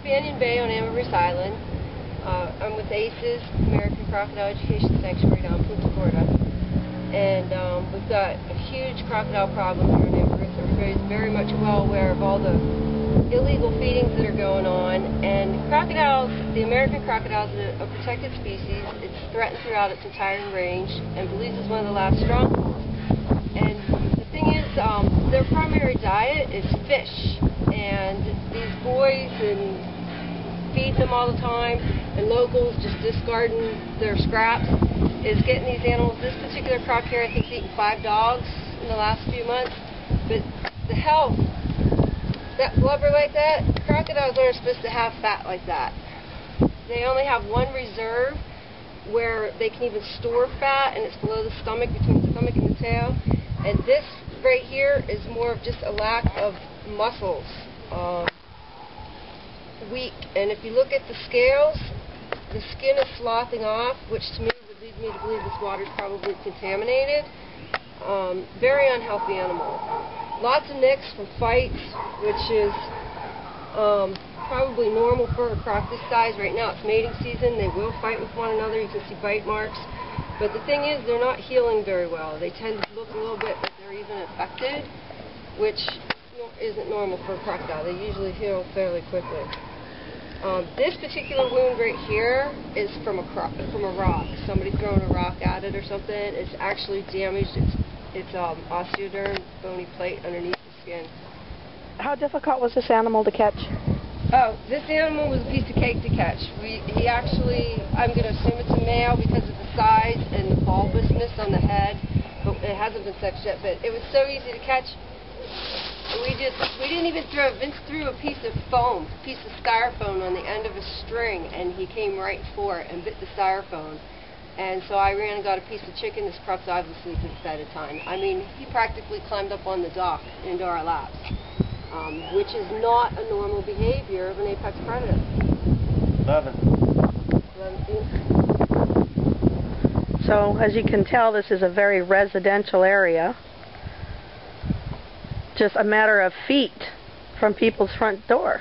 Banyan Bay on Ambergris Island. I'm with ACES, American Crocodile Education Sanctuary down Punta Gorda. And we've got a huge crocodile problem here in Ambergris. Everybody's very much well aware of all the illegal feedings that are going on. And crocodiles, the American crocodile is a protected species. It's threatened throughout its entire range, and Belize is one of the last strongholds. And the thing is, their primary diet is fish. And these boys and feeding them all the time, and locals just discarding their scraps, is getting these animals. This particular croc here, I think, has eaten 5 dogs in the last few months. But the health, that blubber like that, crocodiles aren't supposed to have fat like that. They only have one reserve where they can even store fat, and it's below the stomach, between the stomach and the tail. And this right here is more of just a lack of muscles. Weak. And if you look at the scales, the skin is sloughing off, which to me would lead me to believe this water is probably contaminated. Very unhealthy animal. Lots of nicks from fights, which is probably normal for a croc this size. Right now it's mating season. They will fight with one another. You can see bite marks. But the thing is, they're not healing very well. They tend to look a little bit like they're even infected, which isn't normal for a crocodile. They usually heal fairly quickly. This particular wound right here is from a rock. Somebody throwing a rock at it or something. It's actually damaged its osteoderm, bony plate underneath the skin. How difficult was this animal to catch? Oh, this animal was a piece of cake to catch. He actually, I'm going to assume it's a male because of the size and the bulbousness on the head, but it hasn't been sexed yet. But it was so easy to catch. We didn't even throw it. Vince threw a piece of foam, a piece of styrofoam on the end of a string, and he came right for it and bit the styrofoam. And so I ran and got a piece of chicken. This Crocs obviously been fed a ton. I mean, he practically climbed up on the dock into our laps, which is not a normal behavior of an apex predator. 11. So, as you can tell, this is a very residential area. Just a matter of feet from people's front door.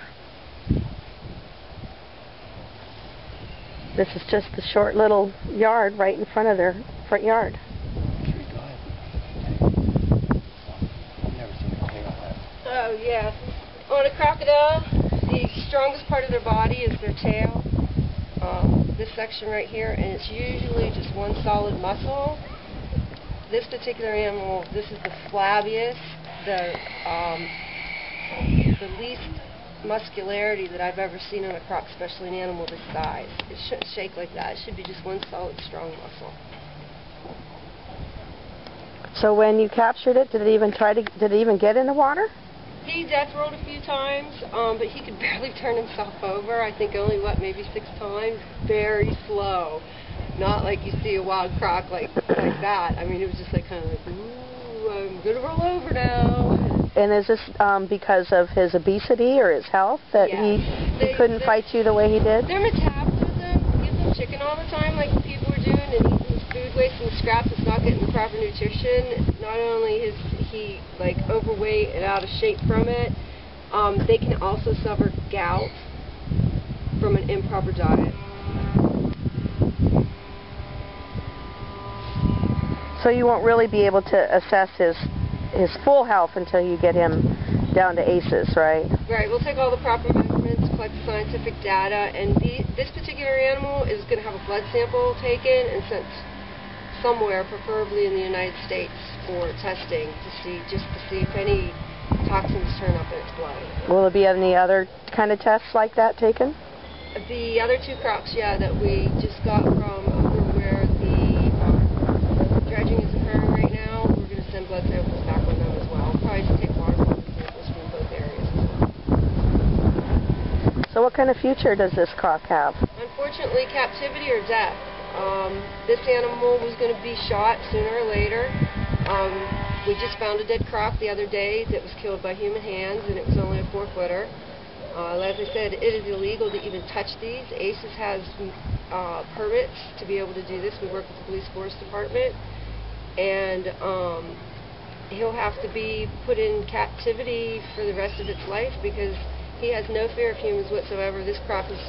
This is just a short little yard right in front of their front yard. Oh yeah, on a crocodile, the strongest part of their body is their tail. This section right here, and it's usually just one solid muscle. This particular animal, this is the flabbiest, the least muscularity that I've ever seen on a croc, especially an animal this size. It shouldn't shake like that. It should be just one solid, strong muscle. So when you captured it, did it even get in the water? He death rolled a few times, but he could barely turn himself over. I think only, maybe 6 times. Very slow. Not like you see a wild croc like that. I mean, it was just like kind of like, ooh, I'm going to roll over now. And is this because of his obesity or his health that he couldn't fight you the way he did? Their metabolism, give them chicken all the time like people were doing, and eating this food waste and scraps that's not getting the proper nutrition. Not only is he like overweight and out of shape from it, they can also suffer gout from an improper diet. So you won't really be able to assess his full health until you get him down to ACES, right? Right. We'll take all the proper measurements, collect the scientific data, and this particular animal is going to have a blood sample taken and sent somewhere, preferably in the United States, for testing to see if any toxins turn up in its blood. Will there be any other kind of tests like that taken? The other 2 crocs, yeah, that we just got from over where the dredging is occurring right now, we're going to send blood samples back on them as well. Probably just take water samples from both areas as well. So what kind of future does this croc have? Unfortunately, captivity or death. This animal was going to be shot sooner or later. We just found a dead croc the other day that was killed by human hands, and it was only a 4-footer. As I said, it is illegal to even touch these. ACES has permits to be able to do this. We work with the Belize Forest Department, and he'll have to be put in captivity for the rest of its life because He has no fear of humans whatsoever. This croc is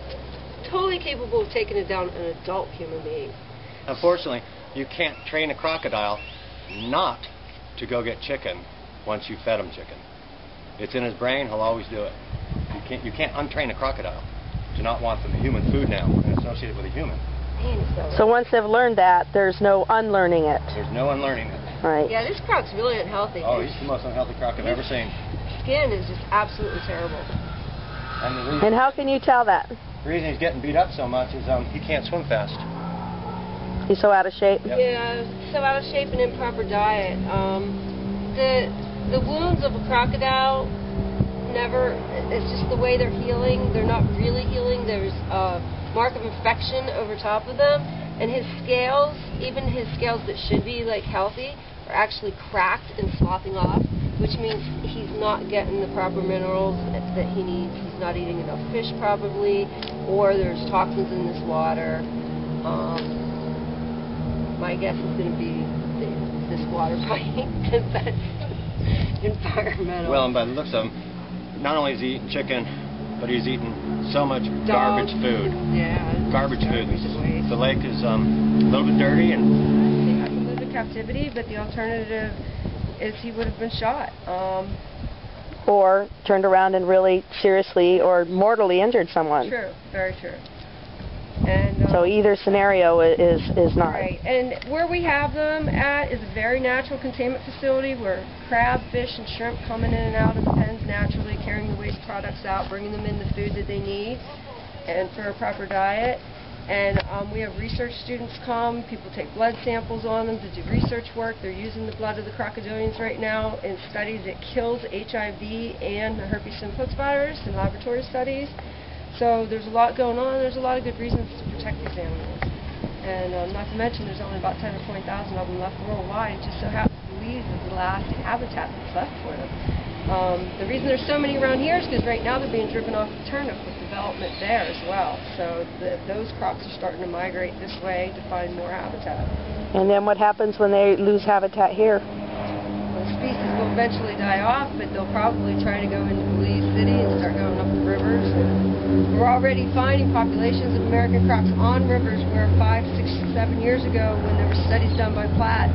totally capable of taking it down an adult human being. Unfortunately, you can't train a crocodile not to go get chicken once you fed him chicken. It's in his brain, he'll always do it. You can't untrain a crocodile to not want the human food now and associate it with a human. So once they've learned that, there's no unlearning it. There's no unlearning it. Right. Yeah, this croc's really unhealthy. Oh, he's the most unhealthy croc I've ever seen. Skin is just absolutely terrible. And how can you tell that? The reason he's getting beat up so much is he can't swim fast. He's so out of shape? Yep. Yeah, so out of shape and improper diet. The wounds of a crocodile it's just the way they're healing. They're not really healing. There's a mark of infection over top of them. And his scales, even his scales that should be like healthy, are actually cracked and slopping off, which means he's not getting the proper minerals that he needs. He's not eating enough fish probably, or there's toxins in this water. My guess is going to be this water probably environmental. Well, and by the looks of him, not only is he eating chicken, but he's eating so much garbage food. Yeah. Garbage food. The lake is a little bit dirty, and he has to live in captivity, but the alternative is he would have been shot. Or turned around and really seriously or mortally injured someone. True, very true. And, so either scenario is not. Right, and where we have them at is a very natural containment facility where crab, fish, and shrimp coming in and out of the pens naturally, carrying the waste products out, bringing them in the food that they need, and for a proper diet. And we have research students come, people take blood samples on them to do research work. They're using the blood of the crocodilians right now in studies that kills HIV and the herpes simplex virus in laboratory studies. So there's a lot going on. There's a lot of good reasons to protect these animals. And not to mention there's only about 10 or 20,000 of them left worldwide. It just so happens Belize is the last habitat that's left for them. The reason there's so many around here is because right now they're being driven off the turnip with development there as well. So those crocs are starting to migrate this way to find more habitat. And then what happens when they lose habitat here? The species will eventually die off, but they'll probably try to go into Belize City and start going up the rivers. And we're already finding populations of American crocs on rivers where 5, 6, 7 years ago, when there were studies done by Platt,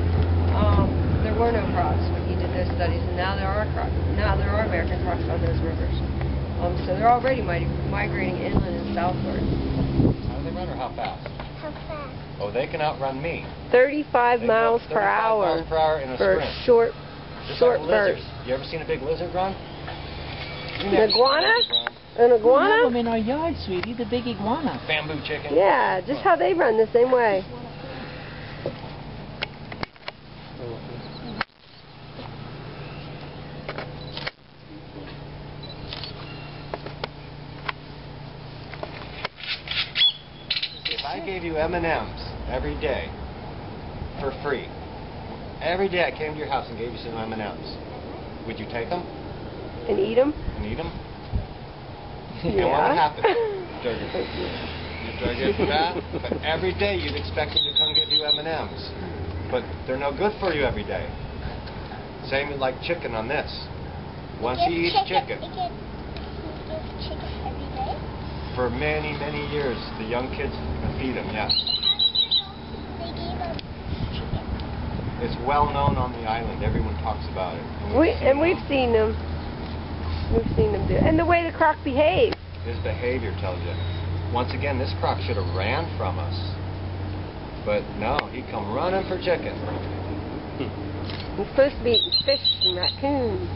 there were no crocs when he did those studies, and now there are crocs. Now there are American crocs on those rivers. So they're already migrating inland and southward. How do they run, or how fast? How fast? Oh, they can outrun me. 35 miles per hour miles per hour in a for sprint. short Just bursts. like lizards. You ever seen a big lizard run? An iguana? An iguana? We have them in our yard, sweetie, the big iguana. Bamboo chicken. Yeah, just how they run the same way. If I gave you M&Ms every day for free, every day I came to your house and gave you some M&Ms, would you take them? And eat them? And eat them? Yeah. And what would happen? You'd drag it fat, but every day you'd expect me to come get you M&Ms. But they're no good for you every day. Same like chicken on this. Once he eats chicken, You give chicken every day? for many, many years, the young kids feed him, yes. They gave us chicken. It's well known on the island. Everyone talks about it. We've seen them. We've seen them do it. And the way the croc behaves. His behavior tells you. Once again, this croc should have ran from us. But no, he come running for chicken. He's supposed to be eating fish and raccoons.